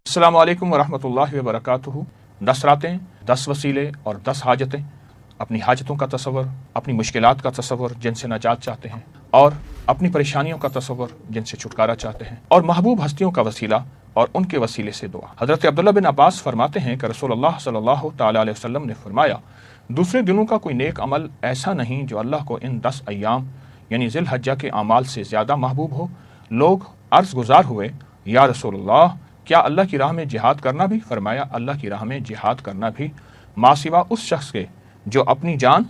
अस्सलामु अलैकुम वरहमतुल्लाहि वबरकातुहू। 10 रातें, 10 वसीले और 10 हाजतें। अपनी हाजतों का तसव्वुर, अपनी मुश्किलात का तसव्वुर जिनसे नजात चाहते हैं, और अपनी परेशानियों का तसव्वुर जिनसे छुटकारा चाहते हैं, और महबूब हस्तियों का वसीला और उनके वसीले से दुआ। हज़रत अब्दुल्लाह बिन अब्बास फरमाते हैं कि रसूलुल्लाह सल्लल्लाहु तआला अलैहि वसल्लम ने फरमाया, दूसरे दिनों का कोई नेक अमल ऐसा नहीं जो अल्लाह को इन 10 अय्याम यानी ज़िल हज्जा के अमाल से ज़्यादा महबूब हो। लोग अर्ज़ गुज़ार हुए, या रसूलुल्लाह, क्या अल्लाह की राह में जिहाद करना भी? फरमाया, अल्लाह की राह में जिहाद करना भी, मासिवा उस शख्स के जो अपनी जान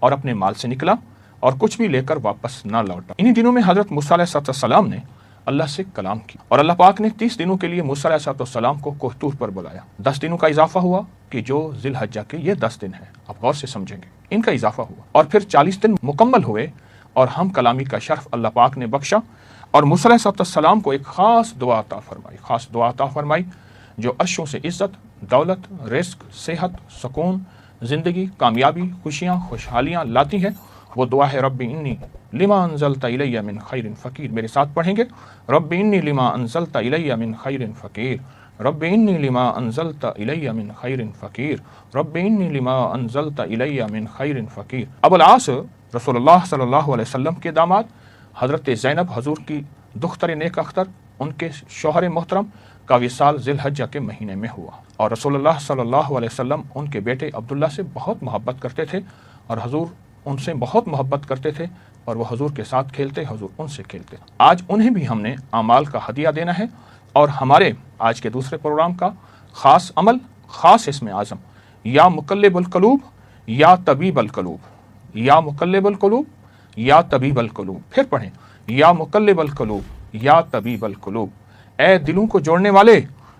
और अपने माल से निकला और कुछ भी लेकर वापस ना लौटा। इन्हीं दिनों में हज़रत मूसा अलैहिस्सलाम ने अल्लाह से कलाम किया और अल्लाह पाक ने 30 दिनों के लिए मूसा अलैहिस्सलाम को कोह तूर पर बुलाया। 10 दिनों का इजाफा हुआ कि जो ज़िल हज्जा के ये 10 दिन हैं, आप गौर से समझेंगे, इनका इजाफा हुआ और फिर 40 दिन मुकम्मल हुए और हम कलामी का शर्फ अल्लाह पाक ने बख्शा और मूसा अलैहिस्सलाम को एक ख़ास दुआ अता फरमाई जो अर्शों से इज़्ज़त, दौलत, रिस्क, सेहत, सुकून, ज़िंदगी, कामयाबी, खुशियाँ, खुशहालियाँ लाती है। वो दुआ है, रब्बी इन्नी लिमा अंज़लता इलैया मिन खैरिन फ़कीर। मेरे साथ पढ़ेंगे, रब्बी इन्नी लिमा अंज़लता इलैया मिन खैरिन फ़कीर, रब्बी इन्नी लिमा अंज़लता इलैया मिन खैरिन फ़कीर, रब्बी इन्नी लिमा अंज़लता इलैया मिन खैरिन फ़कीर। अबुल आस रसूलुल्लाह सल्लल्लाहु अलैहि वसल्लम के दामाद हज़रत ज़ैनब हुज़ूर की दुख्तर नेक अख्तर, उनके शौहर मोहतरम का विसाल ज़िल हज्जा के महीने में हुआ और रसूलुल्लाह सल्लल्लाहु अलैहि वसल्लम उनके बेटे अब्दुल्ला से बहुत मोहब्बत करते थे और हुज़ूर उनसे बहुत मोहब्बत करते थे और वह हुज़ूर के साथ खेलते, हुज़ूर उनसे खेलते। आज उन्हें भी हमने आमाल का हदिया देना है और हमारे आज के दूसरे प्रोग्राम का ख़ास अमल, ख़ास इसमें आज़म, या मुक़ल्लिबुल क़ुलूब या तबीबुल क़ुलूब, या मुक़ल्लिबुल क़ुलूब या तबीबुल क़ुलूब। फिर पढ़ें, या मुक़ल्लिबुल क़ुलूब या तबीबुल क़ुलूब। ए दिलों को जोड़ने वाले,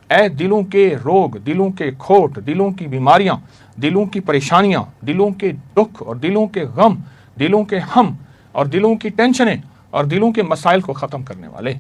ए दिलों के रोग, दिलों के खोट, दिलों की बीमारियां, दिलों की परेशानियां, दिलों के दुख और दिलों के गम, दिलों के हम और दिलों की टेंशनें और दिलों के मसाइल को ख़त्म करने वाले,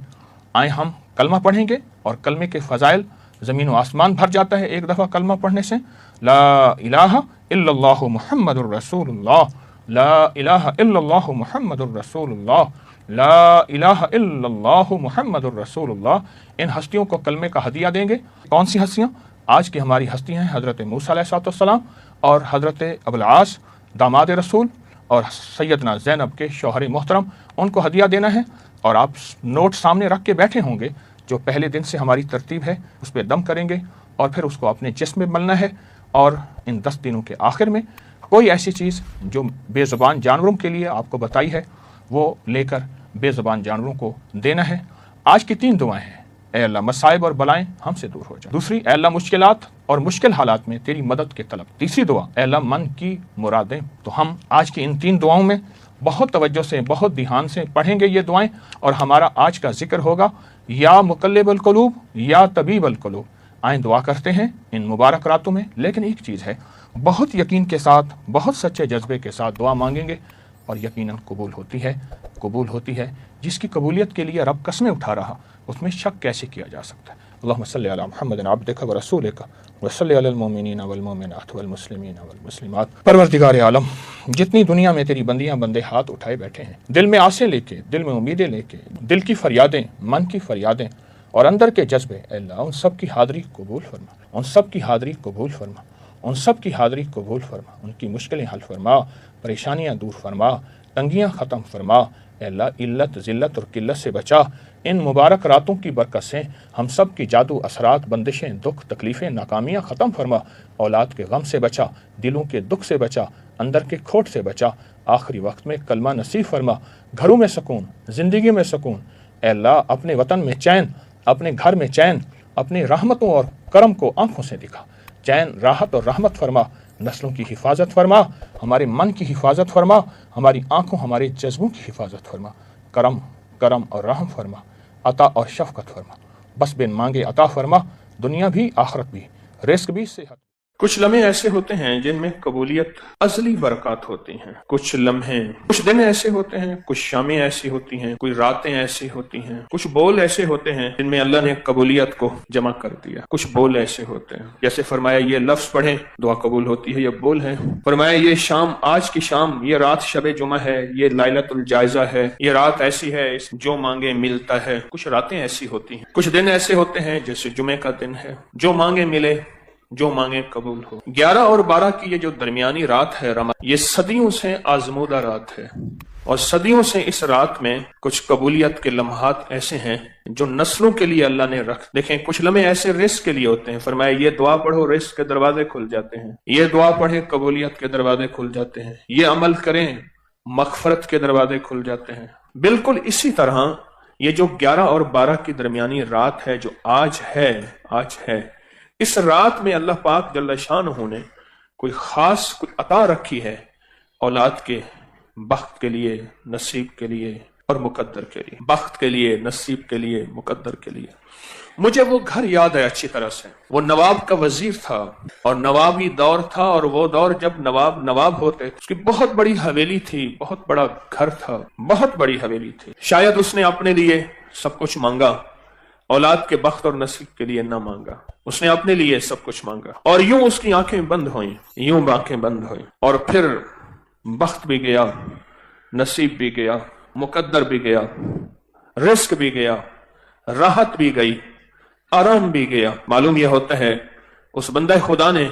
आए हम कलमा पढ़ेंगे और कलमे के फ़ज़ाइल ज़मीन व आसमान भर जाता है एक दफ़ा कलमा पढ़ने से। ला इलाहा इल्लल्लाहु मुहम्मदुर रसूलुल्लाह, ला इलाहा इल्लल्लाहु मुहम्मदुर रसूलुल्लाह, ला इलाहा इल्लल्लाहु मुहम्मदुर रसूलुल्लाह। इन हस्तियों को कलमे का हदिया देंगे। कौन सी हस्तियाँ? आज की हमारी हस्तियाँ हैं हज़रत मूसा अलैहिस्सलाम और हज़रत अबुल आस दामाद रसूल और सैयदना ज़ैनब के शौहर मोहतरम, उनको हदिया देना है। और आप नोट सामने रख के बैठे होंगे, जो पहले दिन से हमारी तरतीब है उस पर दम करेंगे और फिर उसको अपने जिस्म में मलना है और इन 10 दिनों के आखिर में कोई ऐसी चीज़ जो बेज़ुबान जानवरों के लिए आपको बताई है वो लेकर बेज़ुबान जानवरों को देना है। आज की 3 दुआएं हैं, ऐ अल्लाह मसाइब और बलाएं हमसे दूर हो जाए। दूसरी, ऐ अल्लाह मुश्किलात और मुश्किल हालात में तेरी मदद के तलब। तीसरी दुआ, ऐ अल्लाह मन की मुरादें। तो हम आज की इन 3 दुआओं में बहुत तवज्जो से, बहुत ध्यान से पढ़ेंगे ये दुआएं और हमारा आज का जिक्र होगा या मुक़ल्लिबुल क़ुलूब या तबीबुल क़ुलूब। आए दुआ करते हैं इन मुबारक रातों में। लेकिन एक चीज़ है, बहुत यकीन के साथ, बहुत सच्चे जज्बे के साथ दुआ मांगेंगे और यकीनन कबूल होती है। जिसकी कबूलियत के लिए रब कसमें उठा रहा, उसमें शक कैसे किया जा सकता है। अल्लाहुम्मा सल्लि अला मुहम्मदिन अब्दिका व रसूलिका व सल्लि अलल मोमिनीना वल मोमिनात वल मुस्लिमीना वल मुस्लिमात। परवरदिगार आलम, जितनी दुनिया में तेरी बंदियां बंदे हाथ उठाए बैठे हैं, दिल में आसें लेके, दिल में उम्मीदें लेके, दिल की फरियादें, मन की फरियादें और अंदर के जज्बे, अल्लाह उन सब की हाज़िरी कबूल फरमा, उन सब की हाज़िरी कबूल फरमा, उन सब की हाज़िरी कबूल फरमा, उनकी मुश्किलें हल फरमा, परेशानियां दूर फरमा, तंगियां ख़त्म फरमा। अल्लाह इल्लत, ज़िल्लत और किल्लत से बचा। इन मुबारक रातों की बरकत से हम सब की जादू, असरात, बंदिशें, दुख, तकलीफ़ें, नाकामियाँ ख़त्म फरमा। औलाद के गम से बचा, दिलों के दुख से बचा, अंदर के खोट से बचा। आखिरी वक्त में कलमा नसीब फरमा, घरों में सुकून, ज़िंदगी में सुकून। अल्लाह अपने वतन में चैन, अपने घर में चैन, अपनी रहमतों और करम को आँखों से दिखा। चैन, राहत और रहमत फरमा, नस्लों की हिफाजत फरमा, हमारे मन की हिफाजत फरमा, हमारी आँखों, हमारे जज्बों की हिफाजत फरमा। करम और रहम फरमा, अता और शफ़क़त फरमा। बस बिन मांगे अता फरमा, दुनिया भी आखिरत भी, रिस्क भी, सेहत। कुछ लम्हे ऐसे होते हैं जिनमें कबूलियत अज़ली बरकत होती हैं। कुछ लम्हे, कुछ दिन ऐसे होते हैं, कुछ शामें ऐसी होती हैं, कुछ रातें ऐसी होती हैं, कुछ बोल ऐसे होते हैं जिनमें अल्लाह ने कबूलियत को जमा कर दिया। कुछ बोल ऐसे होते हैं, जैसे फरमाया ये लफ्ज पढ़े दुआ कबूल होती है, ये बोल है। फरमाया ये शाम, आज की शाम, ये रात शब जुमा है, ये लाइलतुल जायजा है, ये रात ऐसी है जो मांगे मिलता है। कुछ रातें ऐसी होती हैं, कुछ दिन ऐसे होते हैं जैसे जुमे का दिन है, जो मांगे मिले, जो मांगे कबूल हो। 11 और 12 की ये जो दरमियानी रात है ये सदियों से आजमूदा रात है, और सदियों से इस रात में कुछ कबूलियत के लम्हात ऐसे हैं जो नस्लों के लिए अल्लाह ने रख। देखें, कुछ लम्हे ऐसे रिस्क के लिए होते हैं। फरमाया ये दुआ पढ़ो, रिस्क के दरवाजे खुल जाते हैं। ये दुआ पढ़े, कबूलियत के दरवाजे खुल जाते हैं। ये अमल करें, मगफरत के दरवाजे खुल जाते हैं। बिल्कुल इसी तरह ये जो 11 और 12 की दरमियानी रात है जो आज है, इस रात में अल्लाह पाक जल्ल शानहू ने कोई खास कोई अता रखी है औलाद के, बख्त के लिए, नसीब के लिए और मुकद्दर के लिए। बख्त के लिए, नसीब के लिए, मुकद्दर के लिए। मुझे वो घर याद है अच्छी तरह से। वो नवाब का वजीर था और नवाबी दौर था, और वो दौर जब नवाब होते, उसकी बहुत बड़ी हवेली थी, बहुत बड़ा घर था, बहुत बड़ी हवेली थी। शायद उसने अपने लिए सब कुछ मांगा, औलाद के बख्त और नसीब के लिए ना मांगा। उसने अपने लिए सब कुछ मांगा, और यूं उसकी आंखें बंद हुई, यूं आंखें बंद हुई, और फिर बख्त भी गया, नसीब भी गया, मुकद्दर भी गया, रिस्क भी गया, राहत भी गई, आराम भी गया। मालूम यह होता है उस बंदा खुदा ने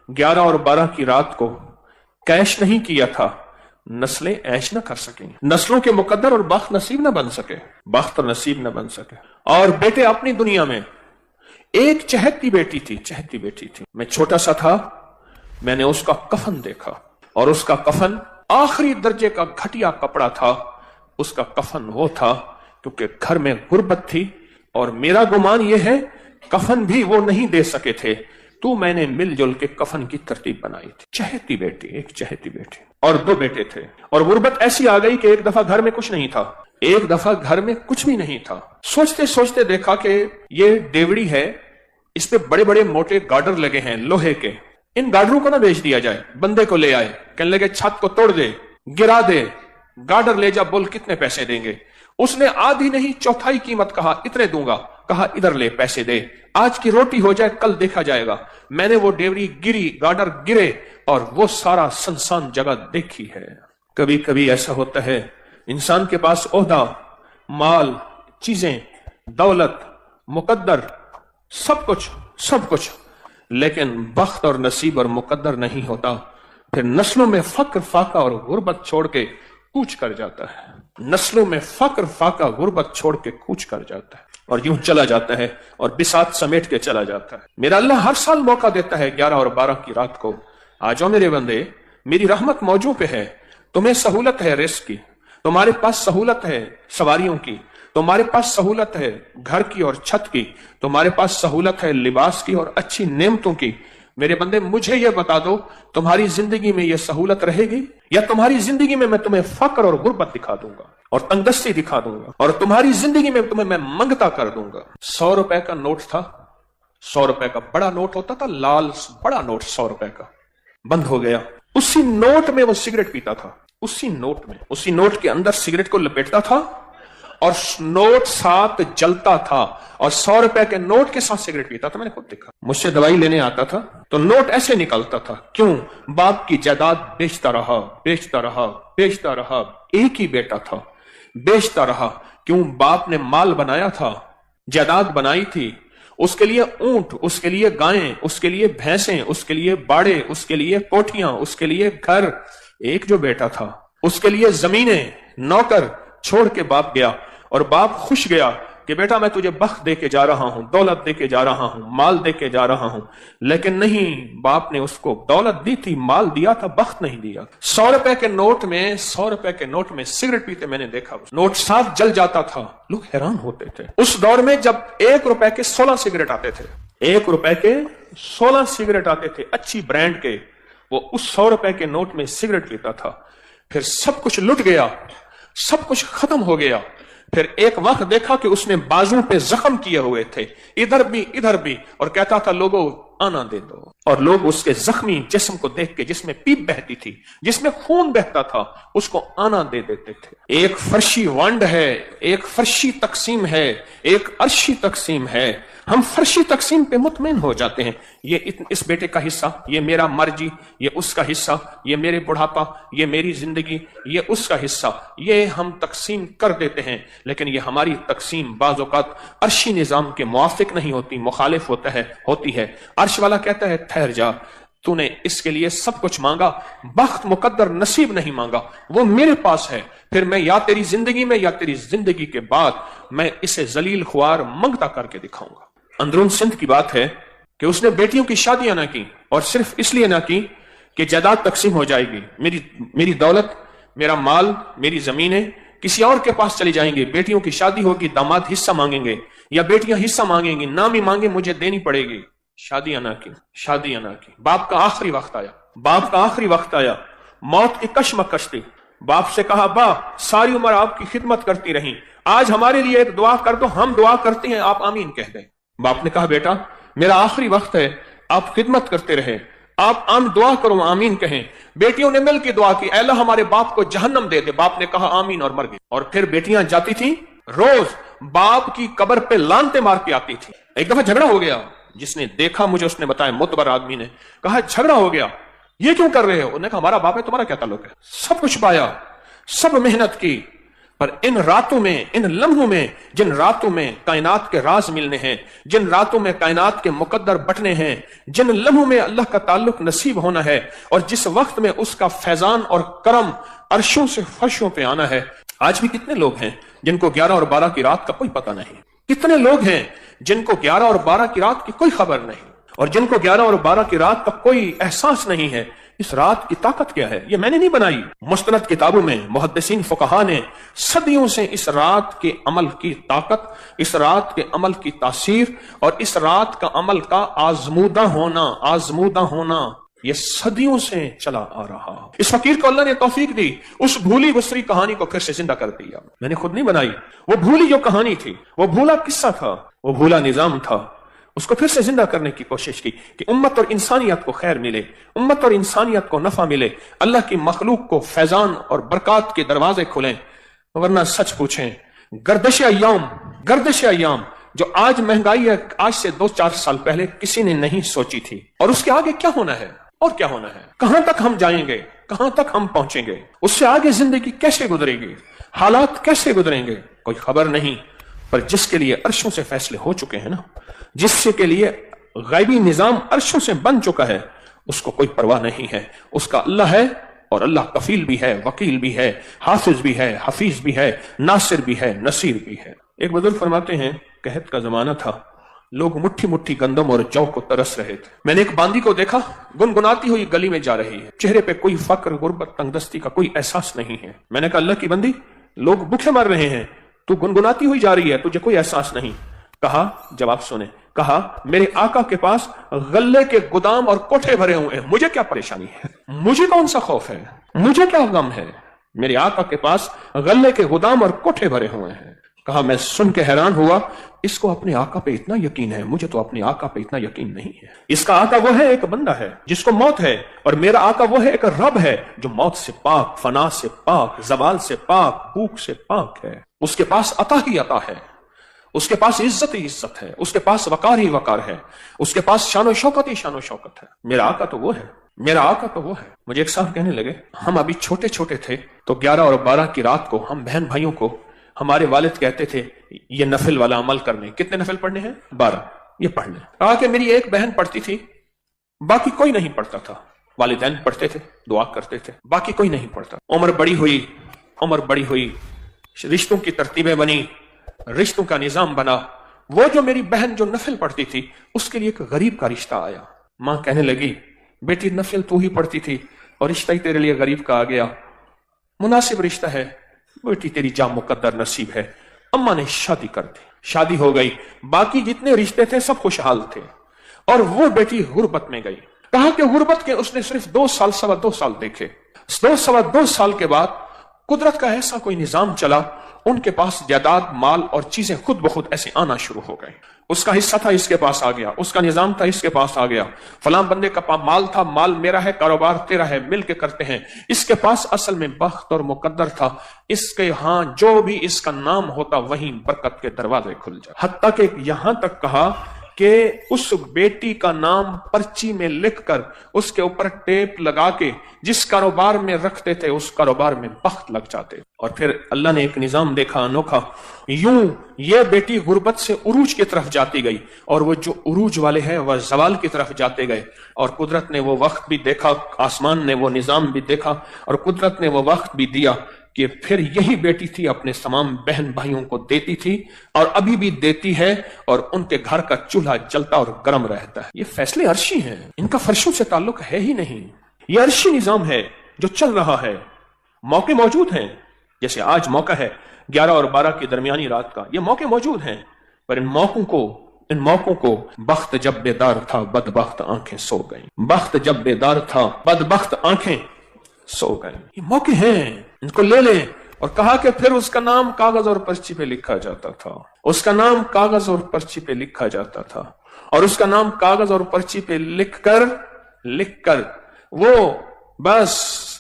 11 और 12 की रात को कैश नहीं किया था, नस्लें ऐश न कर सकें, नस्लों के मुकद्दर और बख्त नसीब न बन सके, बख्त और नसीब न बन सके। और बेटे अपनी दुनिया में एक चहकती बेटी थी। मैं छोटा सा था, मैंने उसका कफन देखा, और उसका कफन आखिरी दर्जे का घटिया कपड़ा था। उसका कफन वो था क्योंकि घर में गुर्बत थी, और मेरा गुमान यह है कफन भी वो नहीं दे सके थे, तो मैंने मिलजुल के कफन की तरतीब बनाई थी। चहती बेटी, एक चहती बेटी, और 2 बेटे थे। और गुर्बत ऐसी आ गई कि एक दफा घर में कुछ नहीं था, एक दफा घर में कुछ भी नहीं था। सोचते सोचते देखा कि ये डेवड़ी है, इस पे बड़े बड़े मोटे गार्डर लगे हैं लोहे के, इन गार्डरों को ना बेच दिया जाए। बंदे को ले आए, कहने लगे छत को तोड़ दे, गिरा दे, गार्डर ले जा, बोल कितने पैसे देंगे। उसने आधी नहीं चौथाई कीमत कहा, इतने दूंगा। कहा इधर ले, पैसे दे, आज की रोटी हो जाए, कल देखा जाएगा। मैंने वो डेवड़ी गिरी, गार्डर गिरे, और वो सारा सुनसान जगह देखी है। कभी कभी ऐसा होता है इंसान के पास ओहदा, माल, चीजें, दौलत, मुकद्दर, सब कुछ, लेकिन बख्त और नसीब और मुकद्दर नहीं होता। फिर नस्लों में फक्र, फाका और गुर्बत छोड़ के कूच कर जाता है। नस्लों में फक्र, फाका, गुर्बत छोड़ के कूच कर जाता है, और यूं चला जाता है, और बिसात समेट के चला जाता है। मेरा अल्लाह हर साल मौका देता है 11 और 12 की रात को, आ जाओ मेरे बंदे, मेरी रहमत मौजों पे है, तुम्हें सहूलत है रिस्क की, तुम्हारे पास सहूलत है सवारियों की, तुम्हारे पास सहूलत है घर की और छत की, तुम्हारे पास सहूलत है लिबास की और अच्छी नेमतों की। मेरे बंदे, मुझे यह बता दो, तुम्हारी जिंदगी में यह सहूलत रहेगी, या तुम्हारी जिंदगी में मैं तुम्हें फक्र और गुर्बत दिखा दूंगा और तंगदस्ती दिखा दूंगा, और तुम्हारी जिंदगी में तुम्हें मैं मंगता कर दूंगा। 100 रुपए का नोट था, 100 रुपए का बड़ा नोट होता था, लाल बड़ा नोट 100 रुपए का, बंद हो गया। उसी नोट में वो सिगरेट पीता था, उसी नोट के अंदर सिगरेट को लपेटता था, और नोट साथ जलता था, और 100 रुपए के नोट के साथ सिगरेट पीता था। मैंने खुद देखा। मुझसे दवाई लेने आता था तो नोट ऐसे निकलता था। क्यों? बाप की जायदाद बेचता रहा, एक ही बेटा था, बेचता रहा। क्यों? बाप ने माल बनाया था, जायदाद बनाई थी, उसके लिए ऊंट, उसके लिए गायें, उसके लिए भैंसें, उसके लिए बाड़े, उसके लिए कोठियां, उसके लिए घर। एक जो बेटा था उसके लिए जमीनें, नौकर छोड़ के बाप गया, और बाप खुश गया कि बेटा मैं तुझे बख्त दे के जा रहा हूं, दौलत दे के जा रहा हूं, माल दे के जा रहा हूं। लेकिन नहीं, बाप ने उसको दौलत दी थी, माल दिया था, बख्त नहीं दिया। 100 रुपए के नोट में सिगरेट पीते मैंने देखा। नोट साथ जल जाता था, लोग हैरान होते थे। उस दौर में जब 1 रुपए के 16 सिगरेट आते थे, 1 रुपए के 16 सिगरेट आते थे अच्छी ब्रांड के, वो उस 100 रुपए के नोट में सिगरेट पीता था। फिर सब कुछ लुट गया, सब कुछ खत्म हो गया। फिर एक वक्त देखा कि उसने बाजू पे जख्म किए हुए थे, इधर भी, और कहता था लोगों आना दे दो। और लोग उसके जख्मी जिस्म को देख के, जिसमें पीप बहती थी, जिसमें खून बहता था, उसको आना दे देते थे। एक फर्शी वंड है, एक फर्शी तकसीम है, एक अर्शी तकसीम है। हम फर्शी तकसीम पे मुतमईन हो जाते हैं। ये इस बेटे का हिस्सा, ये मेरा मर्जी, ये उसका हिस्सा, ये मेरे बुढ़ापा, ये मेरी जिंदगी, ये उसका हिस्सा, ये हम तकसीम कर देते हैं। लेकिन ये हमारी तकसीम बाज़ औक़ात अर्शी निज़ाम के मुआफ़िक नहीं होती, मुखालिफ होती है। अर्श वाला कहता है ठहर जा, तूने इसके लिए सब कुछ मांगा, बख्त मुकद्दर नसीब नहीं मांगा, वो मेरे पास है। फिर मैं या तेरी जिंदगी में या तेरी जिंदगी के बाद मैं इसे जलील खुआर मंगता करके दिखाऊंगा। अंदरून सिंध की बात है कि उसने बेटियों की शादियां ना की, और सिर्फ इसलिए ना की कि जायदाद तकसीम हो जाएगी, मेरी दौलत, मेरा माल, मेरी जमीनें किसी और के पास चली जाएंगी। बेटियों की शादी होगी, दामाद हिस्सा मांगेंगे या बेटियां हिस्सा मांगेंगी, नाम ही मांगे मुझे देनी पड़ेगी। शादियां ना की। बाप का आखिरी वक्त आया, मौत की कशमकश थी। बाप से कहा, बा सारी उम्र आपकी खिदमत करती रही, आज हमारे लिए एक दुआ कर दो, हम दुआ करते हैं, आप आमीन कह दें। बाप ने कहा, बेटा मेरा आखिरी वक्त है, आप खिदमत करते रहे, आप दुआ करो, आमीन कहें। बेटियों ने मिलकर दुआ की, अल्लाह हमारे बाप को जहन्नम दे दे। बाप ने कहा आमीन और मर गई। और फिर बेटियां जाती थी, रोज बाप की कब्र पे लानते मार के आती थी। एक दफा झगड़ा हो गया, जिसने देखा मुझे उसने बताया, मुतबर आदमी ने कहा झगड़ा हो गया, ये क्यों कर रहे हो? उन्होंने कहा हमारा बाप है, तुम्हारा क्या ताल्लुक है? सब कुछ पाया, सब मेहनत की, पर इन रातों में, इन लम्हों में, जिन रातों में कायनात के राज मिलने हैं, जिन रातों में कायनात के मुकद्दर बटने हैं, जिन लम्हों में अल्लाह का ताल्लुक नसीब होना है, और जिस वक्त में उसका फैजान और करम अर्शों से फर्शों पे आना है। आज भी कितने लोग हैं जिनको 11 और 12 की रात का कोई पता नहीं, कितने लोग हैं जिनको 11 और 12 की रात की कोई खबर नहीं, और जिनको 11 और 12 की रात का कोई एहसास नहीं है। इस रात की ताकत क्या है? ये मैंने नहीं बनाई, मुस्तनद किताबों में मुहद्दिसीन फुक़हा ने सदियों से इस रात के अमल की ताकत, इस रात के अमल की तासीर और इस रात का अमल का आजमूदा होना ये सदियों से चला आ रहा। इस फकीर को अल्लाह ने तौफीक दी, उस भूली गुजरी कहानी को फिर से जिंदा कर दिया। मैंने खुद नहीं बनाई, वो भूली जो कहानी थी, वो भूला किस्सा था, वो भूला निजाम था, उसको फिर से जिंदा करने की कोशिश की कि उम्मत और इंसानियत को खैर मिले, उम्मत और इंसानियत को नफा मिले, अल्लाह की मखलूक को फैजान और बरकत के दरवाजे खुलें। वरना सच पूछें, गर्दिश अय्याम जो आज महंगाई है, आज से 2-4 साल पहले किसी ने नहीं सोची थी। और उसके आगे क्या होना है, और क्या होना है, कहां तक हम जाएंगे, कहां तक हम पहुंचेंगे, उससे आगे जिंदगी कैसे गुजरेगी, हालात कैसे गुजरेंगे, कोई खबर नहीं। पर जिसके लिए अर्शों से फैसले हो चुके हैं ना, जिससे के लिए गैबी निजाम अर्शों से बन चुका है, उसको कोई परवाह नहीं है। उसका अल्लाह है, और अल्लाह कफील भी है, वकील भी है, हाफिज भी है, हफीज भी है, नासिर भी है, नसीर भी है। एक बुजुर्ग फरमाते हैं, कहत का जमाना था, लोग मुट्ठी मुट्ठी गंदम और जौ को तरस रहे थे। मैंने एक बांदी को देखा, गुनगुनाती हुई गली में जा रही है, चेहरे पे कोई फक्र, गुर्बत, तंगदस्ती का कोई एहसास नहीं है। मैंने कहा, अल्लाह की बंदी, लोग भूखे मर रहे हैं, तू गुनगुनाती हुई जा रही है, तुझे कोई एहसास नहीं? कहा, जवाब सुने, कहा, मेरे आका के पास गल्ले के गोदाम और कोठे भरे हुए हैं, मुझे क्या परेशानी है, मुझे कौन सा खौफ है, मुझे क्या गम है? मेरे आका के पास गल्ले के गोदाम और कोठे भरे हुए हैं। कहा, मैं सुन के हैरान हुआ, इसको अपने आका पे इतना यकीन है, मुझे तो अपने आका पे इतना यकीन नहीं है। इसका आका वो है, एक बंदा है जिसको मौत है, और मेरा आका वो है, एक रब है जो मौत से पाक, फना से पाक, जवाल से पाक, भूख से पाक है। उसके पास अता ही अता है, उसके पास इज्जत ही इज्जत है, उसके पास वकार ही वकार है, उसके पास शानो शौकत ही शानो शौकत है। मेरा आका तो वो है, मेरा आका तो वो है। मुझे एक साहब कहने लगे, हम अभी छोटे छोटे थे तो 11 और 12 की रात को हम बहन भाइयों को हमारे वालिद कहते थे, ये नफिल वाला अमल करने। कितने नफिल पढ़ने हैं? 12, ये पढ़ने। कहा कि मेरी एक बहन पढ़ती थी, बाकी कोई नहीं पढ़ता था। वालिदैन पढ़ते थे, दुआ करते थे, बाकी कोई नहीं पढ़ता। उम्र बड़ी हुई, रिश्तों की तरतीबें बनी, रिश्तों का निजाम बना। वो जो मेरी बहन जो नफिल पढ़ती थी, उसके लिए एक गरीब का रिश्ता आया। मां कहने लगी, बेटी नफिल तू ही पढ़ती थी और रिश्ता ही तेरे लिए गरीब का आ गया, मुनासिब रिश्ता है, बेटी तेरी जा मुकद्दर नसीब है। अम्मा ने शादी कर दी, शादी हो गई, बाकी जितने रिश्ते थे सब खुशहाल थे, और वो बेटी गुर्बत में गई। कहा कि गुर्बत के उसने सिर्फ 2 साल, 2.25 साल देखे। 2 साल के बाद कुदरत का ऐसा कोई निजाम चला, उनके पास जायदाद, माल और चीजें खुद ब खुद ऐसे आना शुरू हो गए। اس کا حصہ تھا اس کے پاس آ گیا، اس کا نظام تھا اس کے پاس آ گیا، فلاں بندے کا مال تھا، مال میرا ہے، کاروبار تیرا ہے، مل کے کرتے ہیں۔ اس کے پاس اصل میں بخت اور مقدر تھا، اس کے ہاں جو بھی اس کا نام ہوتا وہیں برکت کے دروازے کھل جائے۔ حتیٰ کہ یہاں تک کہا کہ اس بیٹی کا نام پرچی میں لکھ کر اس کے اوپر ٹیپ لگا کے جس کاروبار میں رکھتے تھے اس کاروبار میں بخت لگ جاتے۔ اور پھر اللہ نے ایک نظام دیکھا انوکھا، یوں یہ بیٹی غربت سے عروج کی طرف جاتی گئی، اور وہ جو عروج والے ہیں وہ زوال کی طرف جاتے گئے، اور قدرت نے وہ وقت بھی دیکھا، آسمان نے وہ نظام بھی دیکھا، اور قدرت نے وہ وقت بھی دیا کہ پھر یہی بیٹی تھی اپنے تمام بہن بھائیوں کو دیتی تھی، اور ابھی بھی دیتی ہے، اور ان کے گھر کا چولہا جلتا اور گرم رہتا ہے۔ یہ فیصلے عرشی ہیں، ان کا فرشوں سے تعلق ہے ہی نہیں، یہ عرشی نظام ہے جو چل رہا ہے۔ موقع موجود ہیں، جیسے آج موقع ہے 11 اور 12 کی درمیانی رات کا، یہ موقع موجود ہیں، پر ان موقعوں کو بخت جب بیدار تھا بدبخت آنکھیں سو گئیں، بخت جب بیدار تھا بدبخت آنکھیں سو گئیں۔ یہ موقع ہیں، ان کو لے لیں۔ اور کہا کہ پھر اس کا نام کاغذ اور پرچی پہ لکھا جاتا تھا، اس کا نام کاغذ اور پرچی پہ لکھا جاتا تھا، اور اس کا نام کاغذ اور پرچی پہ لکھ کر وہ بس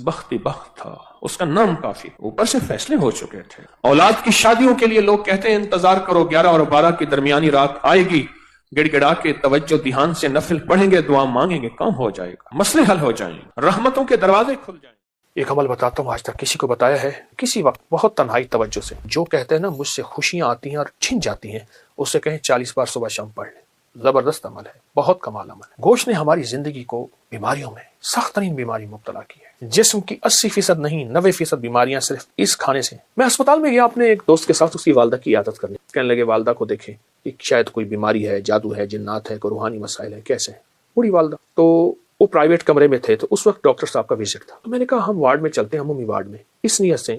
بختی بخت تھا، اس کا نام کافی، اوپر سے فیصلے ہو چکے تھے۔ اولاد کی شادیوں کے لیے لوگ کہتے ہیں انتظار کرو 11 اور 12 کی درمیانی رات آئے گی، گڑ گڑا کے توجہ دھیان سے نفل پڑھیں گے، دعا مانگیں گے، کام ہو جائے گا، مسئلے حل ہو جائیں گے، رحمتوں کے دروازے کھل جائیں گے۔ ایک عمل بتاتا ہوں، آج تک کسی کو بتایا ہے، کسی وقت بہت تنہائی توجہ سے، جو کہتے ہیں نا مجھ سے خوشیاں آتی ہیں اور چھن جاتی ہیں، اس سے کہیں 40 بار صبح شام پڑھ لیں۔ زبردست عمل ہے، بہت کمال عمل ہے۔ گوشت نے ہماری زندگی کو بیماریوں میں سخت ترین بیماری مبتلا کی ہے۔ جسم کی 80% نہیں 90% بیماریاں صرف اس کھانے سے۔ میں اسپتال میں گیا اپنے ایک دوست کے ساتھ، اس کی والدہ کی عیادت کرنے، کہنے لگے والدہ کو دیکھیں کہ شاید کوئی بیماری ہے، جادو ہے، جنات ہے، کوئی روحانی مسائل ہے، کیسے ہے بوڑھی والدہ۔ تو وہ پرائیویٹ کمرے میں تھے، تو اس وقت ڈاکٹر صاحب کا وزٹ تھا، تو میں نے کہا ہم وارڈ میں چلتے ہیں، عمومی وارڈ میں، اس نیت سے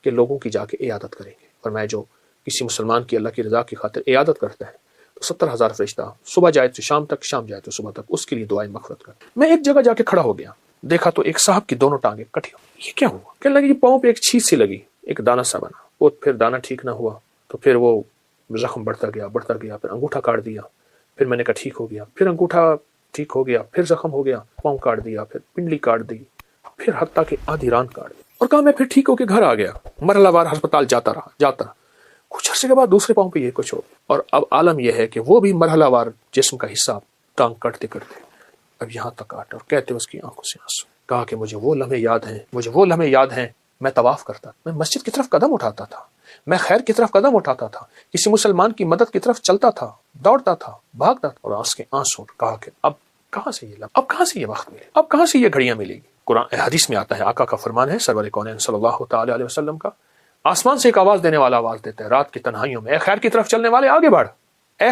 کہ لوگوں کی جا کے عیادت کریں گے، اور میں جو کسی مسلمان کی اللہ کی رضا کی خاطر عیادت کرتا ہے تو 70,000 فرشتہ صبح جائے تو شام تک، شام جائے تو صبح تک اس کے لیے دعائیں مغفرت کر۔ میں ایک جگہ جا کے کھڑا ہو گیا، دیکھا تو ایک صاحب کی دونوں ٹانگیں کٹی ہوئی۔ یہ کیا ہوا؟ کہنے لگے پاؤں پہ ایک چھیز سی لگی، ایک دانہ سا بنا، وہ پھر دانہ ٹھیک نہ ہوا تو پھر وہ زخم بڑھتا گیا، پھر انگوٹھا کاٹ دیا، پھر میں نے کہا ٹھیک ہو گیا، پھر انگوٹھا ٹھیک ہو گیا، پھر زخم ہو گیا، پاؤں کاٹ دیا، پھر پنڈلی کاٹ دی، پھر حتیٰ کہ آدھی ران کاٹ دی، اور کہا میں پھر ٹھیک ہو کے گھر آ گیا، مرحلہ وار ہسپتال جاتا رہا۔ کچھ عرصے کے بعد دوسرے پاؤں پہ یہ کچھ ہو، اور اب عالم یہ ہے کہ وہ بھی مرحلہ وار جسم کا حصہ ٹانگ کٹتے اب یہاں تک کاٹا، اور کہتے اس کی آنکھوں سے آنسو۔ کہا کہ مجھے وہ لمحے یاد ہیں، میں طواف کرتا، میں مسجد کی طرف قدم اٹھاتا تھا، میں خیر کی طرف قدم اٹھاتا تھا، کسی مسلمان کی مدد کی طرف چلتا تھا، دوڑتا تھا، بھاگتا تھا، اور آنکھ کے آنسو۔ کہا کہ اب کہاں سے یہ وقت ملے، اب کہاں سے یہ گھڑیاں ملے گی؟ قرآن حدیث میں آتا ہے، آقا کا فرمان ہے سرور کونین صلی اللہ تعالی علیہ وسلم کا، آسمان سے ایک آواز دینے والا آواز دیتا ہے رات کی تنہائیوں میں، اے خیر کی طرف چلنے والے آگے بڑھ، اے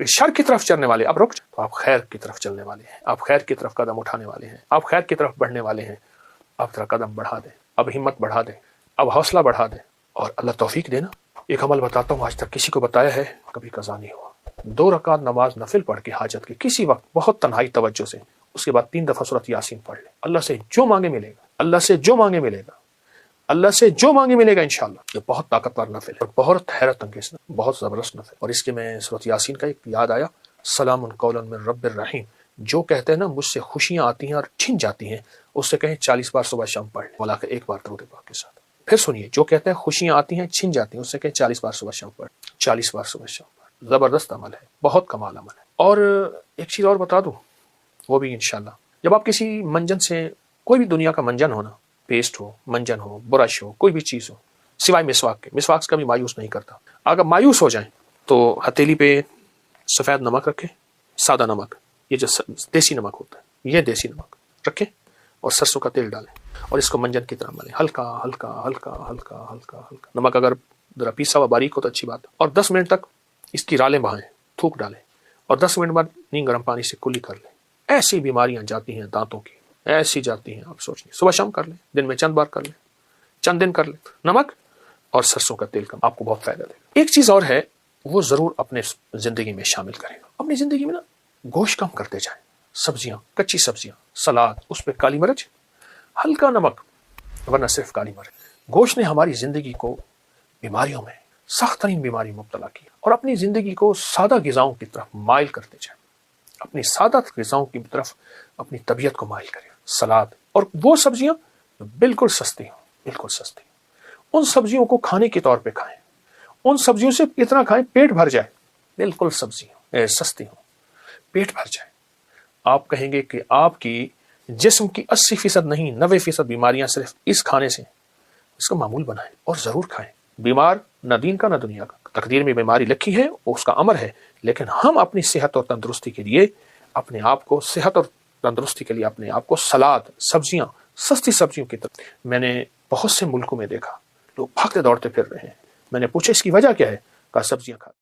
شر کی طرف چلنے والے اب رک جا۔ تو آپ خیر کی طرف چلنے والے ہیں، آپ خیر کی طرف قدم اٹھانے والے ہیں، آپ خیر کی طرف بڑھنے والے ہیں، اب ذرا قدم بڑھا دیں، اب ہمت بڑھا دیں، اب حوصلہ بڑھا دیں، اور اللہ توفیق دینا۔ ایک عمل بتاتا ہوں، آج تک کسی کو بتایا ہے، کبھی قضا نہیں ہوا۔ 2 رکعت نماز نفل پڑھ کے حاجت کی کسی وقت بہت تنہائی توجہ سے، اس کے بعد 3 دفعہ سورۃ یاسین پڑھ لیں، اللہ سے جو مانگے ملے گا، اللہ سے جو مانگے ملے گا، اللہ سے جو مانگے ملے گا انشاءاللہ۔ یہ بہت طاقتور نفل ہے اور بہت حیرت انگیز، بہت زبردست نفل۔ اور اس کے میں سورۃ یاسین کا ایک یاد آیا، سلام قولا من رب الرحیم، جو کہتے ہیں نا مجھ سے خوشیاں آتی ہیں اور چھن جاتی ہیں، اس سے کہیں 40 بار صبح شام پڑھ لیں، والا کہ ایک بار درود پاک کے ساتھ۔ پھر سنیے، جو کہتے ہیں خوشیاں آتی ہیں چھن جاتی ہیں، اس سے کہیں 40 بار صبح شام پڑھ، 40 بار صبح شام پڑھ۔ زبردست عمل ہے، بہت کمال عمل ہے۔ اور ایک چیز اور بتا دوں، وہ بھی انشاءاللہ، جب آپ کسی منجن سے، کوئی بھی دنیا کا منجن ہونا، پیسٹ ہو، منجن ہو، برش ہو، کوئی بھی چیز ہو، سوائے مسواک کے، مسواک کا بھی مایوس نہیں کرتا۔ اگر مایوس ہو جائیں تو ہتھیلی پہ سفید نمک رکھیں، سادہ نمک، یہ جو دیسی نمک ہوتا ہے، یہ دیسی نمک رکھیں، اور سرسوں کا تیل ڈالیں، اور اس کو منجن کی طرح ملیں، ہلکا ہلکا ہلکا ہلکا ہلکا ہلکا۔ نمک اگر ذرا پیسا ہوا باریک ہو تو اچھی بات ہے، اور 10 منٹ تک اس کی رالیں بہائیں، تھوک ڈالیں، اور 10 منٹ بعد نیم گرم پانی سے کلی کر لیں۔ ایسی بیماریاں جاتی ہیں دانتوں کی، ایسی جاتی ہیں، آپ سوچیں، صبح شام کر لیں، دن میں چند بار کر لیں، چند دن کر لیں، نمک اور سرسوں کا تیل کا آپ کو بہت فائدہ دے گا۔ ایک چیز اور ہے، وہ ضرور اپنے زندگی میں شامل کریں، اپنی زندگی میں نا گوشت کم کرتے جائیں، سبزیاں، کچی سبزیاں، سلاد، اس پہ کالی مرچ، ہلکا نمک، ورنہ صرف کالی مرچ۔ گوشت نے ہماری زندگی کو بیماریوں میں سخت ترین بیماری مبتلا کیا، اور اپنی زندگی کو سادہ غذاؤں کی طرف مائل کرتے جائیں، اپنی سادہ غذاؤں کی طرف اپنی طبیعت کو مائل کریں۔ سلاد اور وہ سبزیاں جو بالکل سستی ہوں، بالکل سستی ہوں، ان سبزیوں کو کھانے کے طور پہ کھائیں، ان سبزیوں سے اتنا کھائیں پیٹ بھر جائے، بالکل سبزیاں سستی ہوں، پیٹ بھر جائے۔ آپ کہیں گے کہ آپ کی جسم کی 80% نہیں 90% بیماریاں صرف اس کھانے سے، اس کا معمول بنائیں اور ضرور کھائیں۔ بیمار نہ دین کا نہ دنیا کا، تقدیر میں بیماری لکھی ہے، اس کا امر ہے، لیکن ہم اپنی صحت اور تندرستی کے لیے اپنے آپ کو صحت اور تندرستی کے لیے اپنے آپ کو سلاد، سبزیاں، سستی سبزیوں کی طرف۔ میں نے بہت سے ملکوں میں دیکھا لوگ بھاگتے دوڑتے پھر رہے ہیں، میں نے پوچھا اس کی وجہ کیا ہے، کہا سبزیاں کھا